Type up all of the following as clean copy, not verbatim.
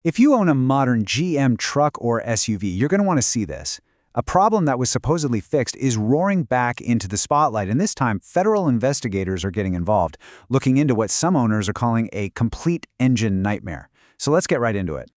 If you own a modern GM truck or SUV, you're going to want to see this. A problem that was supposedly fixed is roaring back into the spotlight, and this time, federal investigators are getting involved, looking into what some owners are calling a complete engine nightmare. So let's get right into it.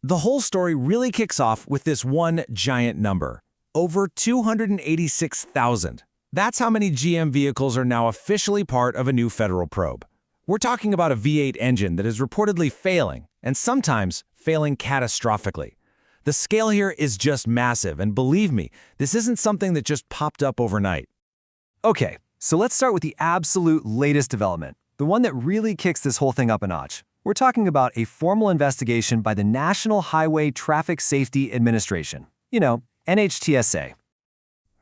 The whole story really kicks off with this one giant number, over 286,000. That's how many GM vehicles are now officially part of a new federal probe. We're talking about a V8 engine that is reportedly failing, and sometimes failing catastrophically. The scale here is just massive, and believe me, this isn't something that just popped up overnight. Okay, so let's start with the absolute latest development, the one that really kicks this whole thing up a notch. We're talking about a formal investigation by the National Highway Traffic Safety Administration. NHTSA.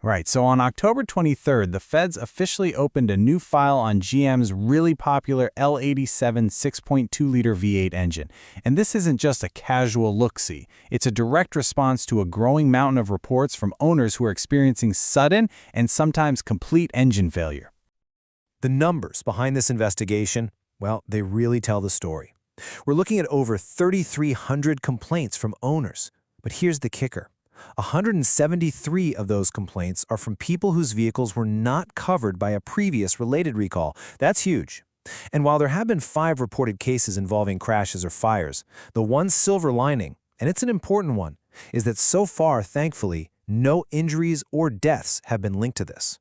Right, so on October 23rd, the feds officially opened a new file on GM's really popular L87 6.2-liter V8 engine. And this isn't just a casual look-see. It's a direct response to a growing mountain of reports from owners who are experiencing sudden and sometimes complete engine failure. The numbers behind this investigation, well, they really tell the story. We're looking at over 3,300 complaints from owners. But here's the kicker. 173 of those complaints are from people whose vehicles were not covered by a previous related recall. That's huge. And while there have been 5 reported cases involving crashes or fires, the one silver lining, and it's an important one, is that so far, thankfully, no injuries or deaths have been linked to this.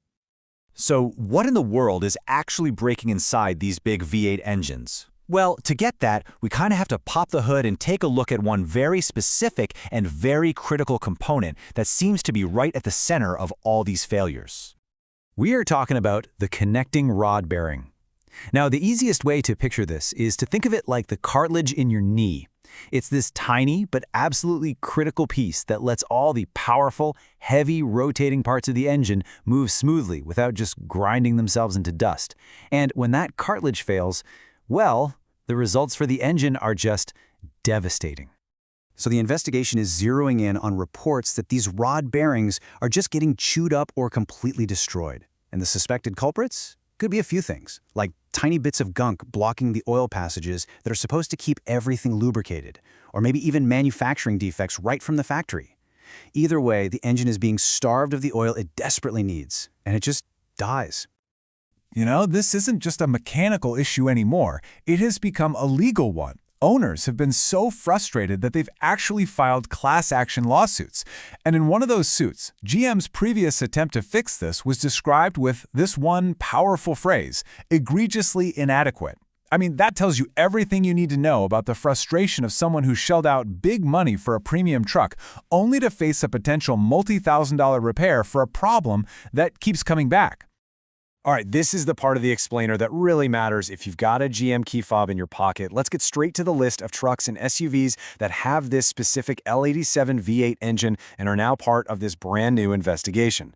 So what in the world is actually breaking inside these big V8 engines? Well, to get that, we kind of have to pop the hood and take a look at one very specific and very critical component that seems to be right at the center of all these failures. We are talking about the connecting rod bearing. Now, the easiest way to picture this is to think of it like the cartilage in your knee. It's this tiny but absolutely critical piece that lets all the powerful, heavy rotating parts of the engine move smoothly without just grinding themselves into dust. And when that cartilage fails, well, the results for the engine are just devastating. So the investigation is zeroing in on reports that these rod bearings are just getting chewed up or completely destroyed. And the suspected culprits could be a few things, like tiny bits of gunk blocking the oil passages that are supposed to keep everything lubricated, or maybe even manufacturing defects right from the factory. Either way, the engine is being starved of the oil it desperately needs, and it just dies. This isn't just a mechanical issue anymore. It has become a legal one. Owners have been so frustrated that they've actually filed class action lawsuits. And in one of those suits, GM's previous attempt to fix this was described with this one powerful phrase, egregiously inadequate. I mean, that tells you everything you need to know about the frustration of someone who shelled out big money for a premium truck, only to face a potential multi-thousand-dollar repair for a problem that keeps coming back. All right, this is the part of the explainer that really matters if you've got a GM key fob in your pocket. Let's get straight to the list of trucks and SUVs that have this specific L87 V8 engine and are now part of this brand new investigation.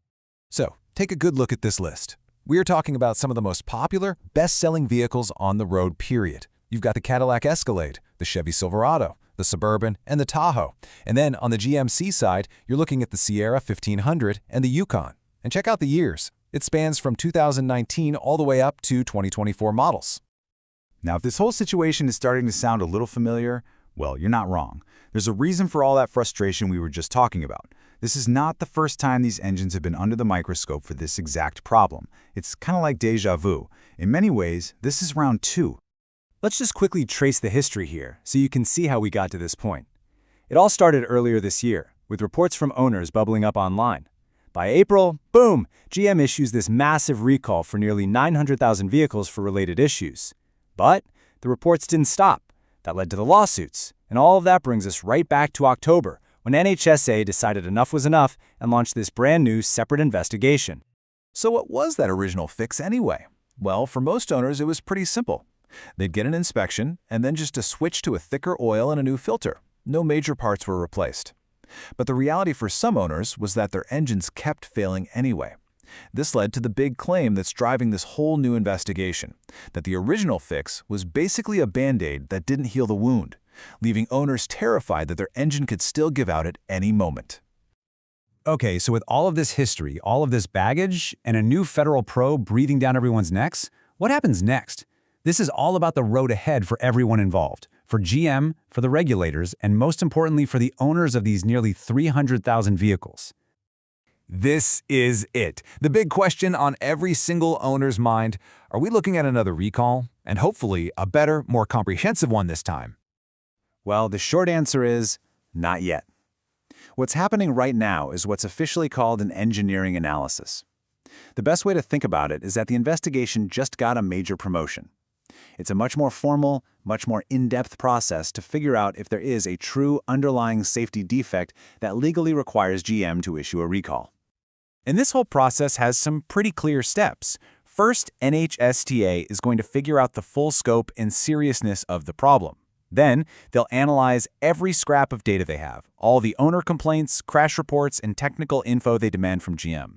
So, take a good look at this list. We are talking about some of the most popular, best-selling vehicles on the road, period. You've got the Cadillac Escalade, the Chevy Silverado, the Suburban, and the Tahoe. And then on the GMC side, you're looking at the Sierra 1500 and the Yukon. And check out the years. It spans from 2019 all the way up to 2024 models. Now, if this whole situation is starting to sound a little familiar, well, you're not wrong. There's a reason for all that frustration we were just talking about. This is not the first time these engines have been under the microscope for this exact problem. It's kind of like déjà vu. In many ways, this is round 2. Let's just quickly trace the history here so you can see how we got to this point. It all started earlier this year, with reports from owners bubbling up online. By April, boom, GM issues this massive recall for nearly 900,000 vehicles for related issues. But the reports didn't stop. That led to the lawsuits. And all of that brings us right back to October, when NHTSA decided enough was enough and launched this brand new separate investigation. So what was that original fix anyway? Well, for most owners, it was pretty simple. They'd get an inspection and then just a switch to a thicker oil and a new filter. No major parts were replaced. But the reality for some owners was that their engines kept failing anyway. This led to the big claim that's driving this whole new investigation, that the original fix was basically a Band-Aid that didn't heal the wound, leaving owners terrified that their engine could still give out at any moment. Okay, so with all of this history, all of this baggage, and a new federal probe breathing down everyone's necks, what happens next? This is all about the road ahead for everyone involved. For GM, for the regulators, and most importantly for the owners of these nearly 300,000 vehicles. This is it. The big question on every single owner's mind. Are we looking at another recall? And hopefully a better, more comprehensive one this time. Well, the short answer is not yet. What's happening right now is what's officially called an engineering analysis. The best way to think about it is that the investigation just got a major promotion. It's a much more formal, much more in-depth process to figure out if there is a true underlying safety defect that legally requires GM to issue a recall. And this whole process has some pretty clear steps. First, NHTSA is going to figure out the full scope and seriousness of the problem. Then, they'll analyze every scrap of data they have, all the owner complaints, crash reports, and technical info they demand from GM.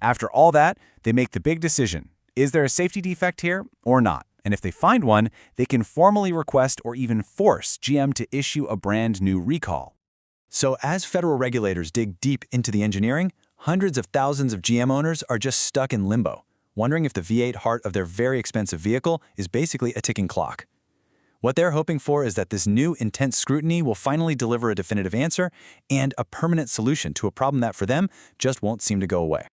After all that, they make the big decision. Is there a safety defect here or not? And if they find one, they can formally request or even force GM to issue a brand new recall. So as federal regulators dig deep into the engineering, hundreds of thousands of GM owners are just stuck in limbo, wondering if the V8 heart of their very expensive vehicle is basically a ticking clock. What they're hoping for is that this new intense scrutiny will finally deliver a definitive answer and a permanent solution to a problem that for them just won't seem to go away.